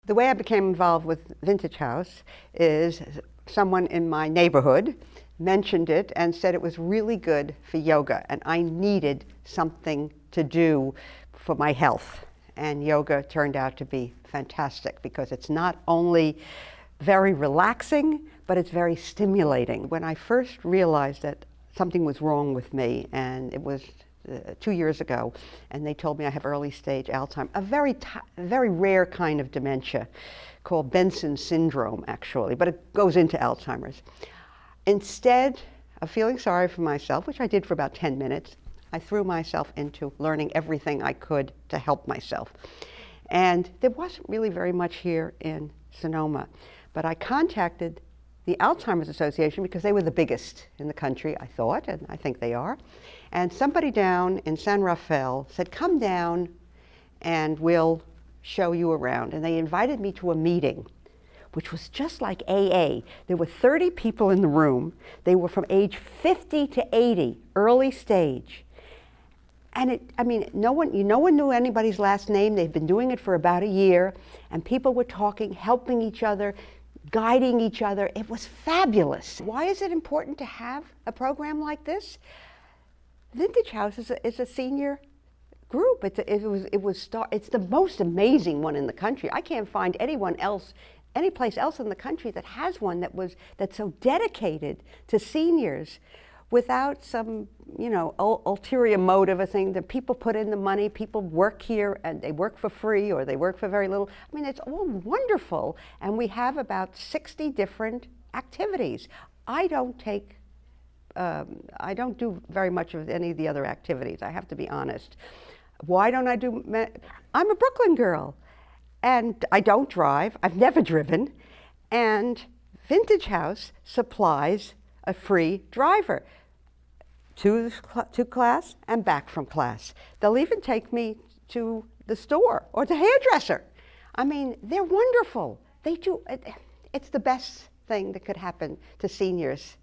The way I became involved with Vintage House is someone in my neighborhood mentioned it and said it was really good for yoga, and I needed something to do for my health. And yoga turned out to be fantastic because it's not only very relaxing, but it's very stimulating. When I first realized that something was wrong with me, and it was 2 years ago, and they told me I have early stage Alzheimer's, a very rare kind of dementia called Benson syndrome, actually, but it goes into Alzheimer's. Instead of feeling sorry for myself, which I did for about 10 minutes, I threw myself into learning everything I could to help myself. And there wasn't really very much here in Sonoma, but I contacted the Alzheimer's Association because they were the biggest in the country, I thought, and I think they are. And somebody down in San Rafael said, come down and we'll show you around. And they invited me to a meeting, which was just like AA. There were 30 people in the room. They were from age 50 to 80, early stage. And no one knew anybody's last name. They'd been doing it for about a year, and people were talking, helping each other, guiding each other. It was fabulous. Why is it important to have a program like this? Vintage House is a senior group. It's the most amazing one in the country. I can't find any place else in the country that has one that's so dedicated to seniors without some, ulterior motive, a thing that people put in the money, people work here and they work for free or they work for very little. I mean, it's all wonderful. And we have about 60 different activities. I don't do very much of any of the other activities, I have to be honest. Why don't I do, I'm a Brooklyn girl and I don't drive, I've never driven, and Vintage House supplies a free driver to class and back from class. They'll even take me to the store or the hairdresser. I mean, they're wonderful. It's the best thing that could happen to seniors.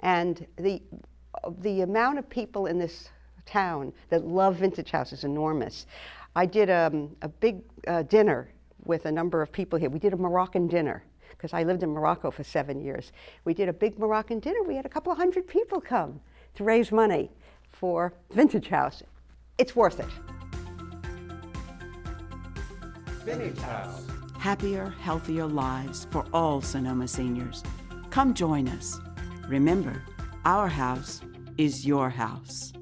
And the amount of people in this town that love Vintage House is enormous. I did a big dinner with a number of people here. We did a Moroccan dinner because I lived in Morocco for 7 years. We did a big Moroccan dinner. We had a couple of hundred people come to raise money for Vintage House. It's worth it. Vintage House. Happier, healthier lives for all Sonoma seniors. Come join us. Remember, our house is your house.